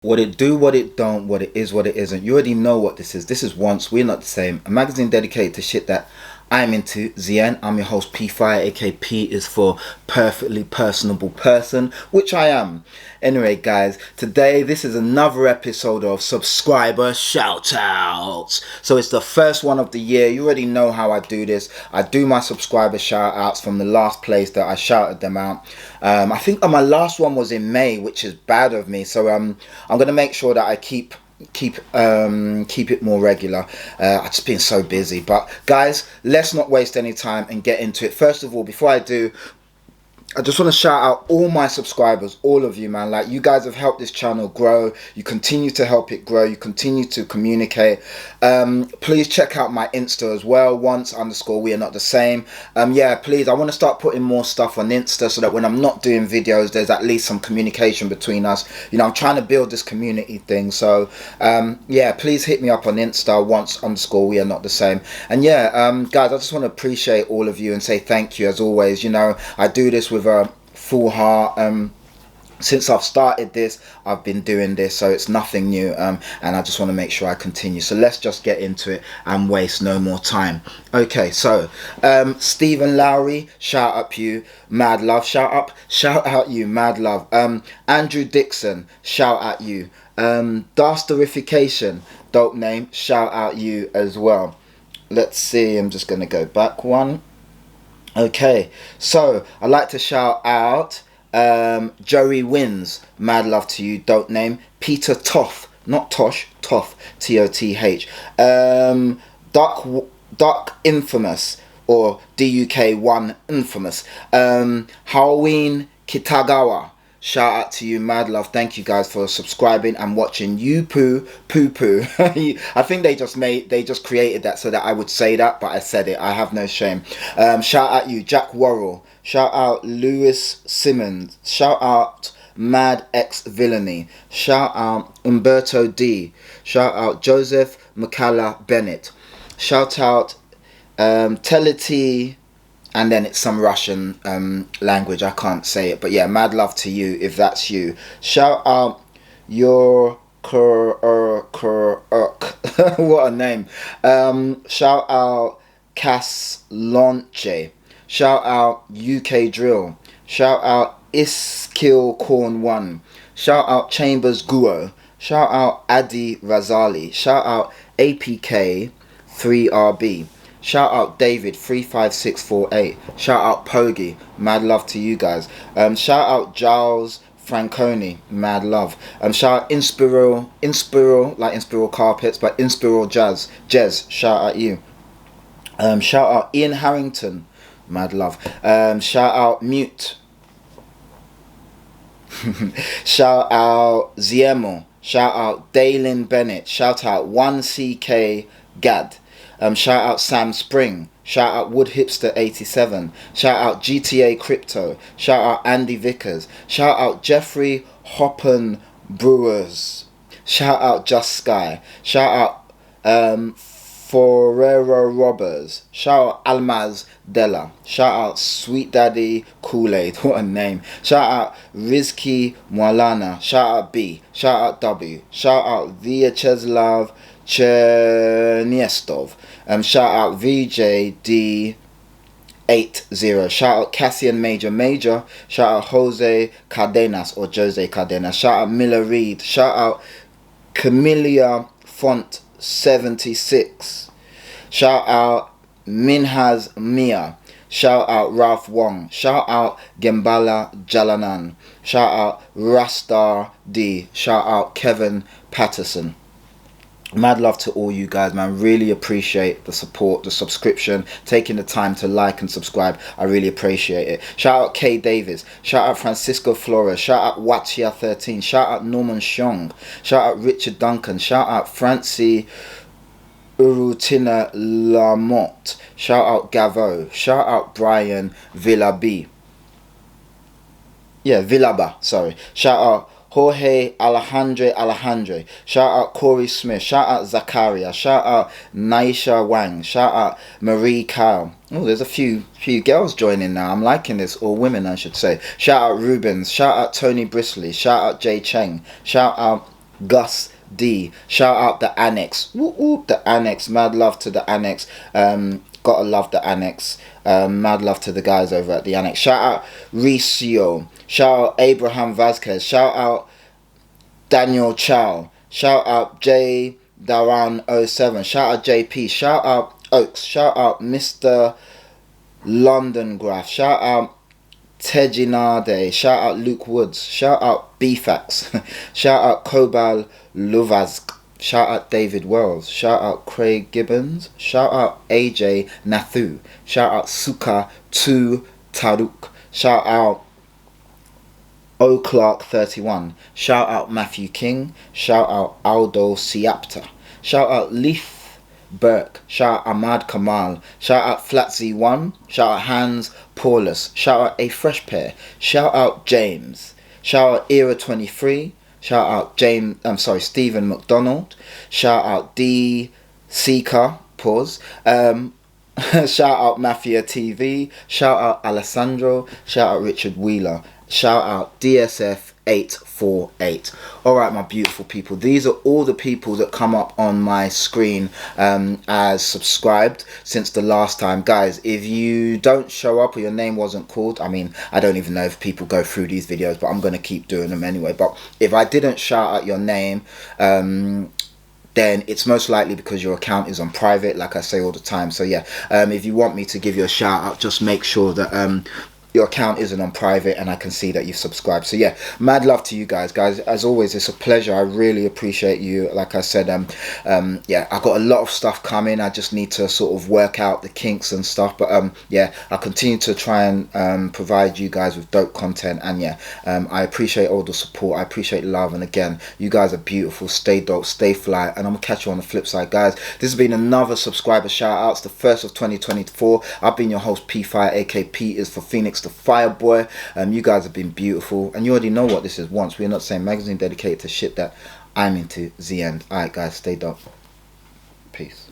What it do, what it don't, what it is, what it isn't. You already know what this is. This is Once, We're Not the Same. A magazine dedicated to shit that I'm into. Zien, I'm your host P Fire, aka P is for perfectly personable person, which I am. Anyway, guys, today this is another episode of Subscriber Shoutouts. So it's the first one of the year. You already know how I do this. I do my subscriber shoutouts from the last place that I shouted them out. I think my last one was in May, which is bad of me. So I'm gonna make sure that I keep it more regular. I've just been so busy, but guys, let's not waste any time and get into it. First of all, before I do, I just want to shout out all my subscribers, all of you, man. Like, you guys have helped this channel grow. You continue to help it grow. You continue to communicate. Please check out my Insta as well. Once_we are not the same. Yeah, please. I want to start putting more stuff on Insta so that when I'm not doing videos, there's at least some communication between us. You know, I'm trying to build this community thing. So, yeah, please hit me up on Insta. Once_we are not the same. And yeah, guys, I just want to appreciate all of you and say thank you as always. You know, I do this with a full heart. Since I've started this, I've been doing this, so it's nothing new, and I just want to make sure I continue. So let's just get into it and waste no more time. Okay, so Stephen Lowry, shout out you, mad love. Shout out you, mad love. Andrew Dixon, shout out you. Dasterification, dope name, shout out you as well. Let's see, I'm just gonna go back one. Okay, so I'd like to shout out Joey Wins, mad love to you, dope name. Peter Toth, not Tosh, Toth, Toth. Duck Infamous, or DUK1 Infamous. Halloween Kitagawa, shout out to you, mad love. Thank you guys for subscribing and watching. You poo poo. I think they just created that so that I would say that, but I said it. I have no shame. Shout out you, Jack Worrell. Shout out Lewis Simmons. Shout out Mad X Villainy. Shout out Umberto D. Shout out Joseph McCalla Bennett. Shout out Teleti. And then it's some Russian language, I can't say it, but yeah, mad love to you if that's you. Shout out your what a name. Shout out Cass Launche. Shout out UK Drill. Shout out Iskill Corn 1. Shout out Chambers Guo. Shout out Adi Razali. Shout out APK 3RB. Shout out David 35648. Shout out Pogi, mad love to you guys. Shout out Giles Franconi, mad love. Shout out Inspiral, like Inspiral Carpets, but Inspiral Jez, shout out you. Shout out Ian Harrington, mad love. Shout out Mute. Shout out Ziemo. Shout out Dalen Bennett. Shout out 1CK Gad. Shout out Sam Spring. Shout out Wood Hipster 87. Shout out GTA Crypto. Shout out Andy Vickers. Shout out Jeffrey Hoppen Brewers. Shout out Just Sky. Shout out Ferrero Robbers. Shout out Almaz Della. Shout out Sweet Daddy Kool-Aid. What a name. Shout out Rizky Mwalana. Shout out B. Shout out W. Shout out Vyacheslav Cherniestov. Shout out VJD80. Shout out Cassian Major. Shout out Jose Cardenas or Jose Cardenas. Shout out Miller Reed. Shout out Camellia Font 76. Shout out Minhaz Mia. Shout out Ralph Wong. Shout out Gembala Jalanan. Shout out Rastar D. Shout out Kevin Patterson. Mad love to all you guys, man. Really appreciate the support, the subscription, taking the time to like and subscribe. I really appreciate it. Shout out Kay Davis. Shout out Francisco Flores. Shout out Watchia13. Shout out Norman Shong. Shout out Richard Duncan. Shout out Francie Urutina Lamotte. Shout out Gavo. Shout out Brian Villaba. Sorry. Shout out Jorge Alejandre. Shout out Corey Smith. Shout out Zakaria. Shout out Naisha Wang. Shout out Marie Kyle. Oh, there's a few girls joining now. I'm liking this. Or women, I should say. Shout out Rubens. Shout out Tony Brisley. Shout out Jay Cheng. Shout out Gus D. Shout out the Annex. Whoop, whoop, the Annex. Mad love to the Annex. Gotta love the Annex. Mad love to the guys over at the Annex. Shout out Ricio. Shout out Abraham Vasquez. Shout out Daniel Chow. Shout out J Daran 07. Shout out JP. Shout out Oaks. Shout out Mr. London Graph. Shout out Tejinade. Shout out Luke Woods. Shout out BFAX. Shout out Kobal Luvazk. Shout out David Wells. Shout out Craig Gibbons. Shout out AJ Nathu. Shout out Suka 2 Taruk. Shout out O Clark 31. Shout out Matthew King. Shout out Aldo Siapta. Shout out Leaf Burke. Shout out Ahmad Kamal. Shout out Flatzy1. Shout out Hans Paulus. Shout out A Fresh Pair. Shout out James. Shout out Era 23. Shout out Stephen McDonald. Shout out D Seeker. Pause. Shout out Mafia TV. Shout out Alessandro. Shout out Richard Wheeler. Shout out DSF 848. Alright, my beautiful people, these are all the people that come up on my screen as subscribed since the last time. Guys, if you don't show up or your name wasn't called, I mean, I don't even know if people go through these videos, but I'm going to keep doing them anyway. But if I didn't shout out your name, then it's most likely because your account is on private, like I say all the time. So yeah, if you want me to give you a shout out, just make sure that your account isn't on private and I can see that you've subscribed. So yeah, mad love to you guys. As always, it's a pleasure. I really appreciate you. Like I said, yeah, I got a lot of stuff coming. I just need to sort of work out the kinks and stuff, but yeah, I'll continue to try and provide you guys with dope content. And yeah, I appreciate all the support. I appreciate love, and again, you guys are beautiful. Stay dope, stay fly, and I'm gonna catch you on the flip side, guys. This has been another subscriber shout outs, the first of 2024. I've been your host P Fire, aka P is for Phoenix the Fireboy. You guys have been beautiful, and you already know what this is. Once We're Not Saying, magazine dedicated to shit that I'm into, the end. Alright guys, stay dope. Peace.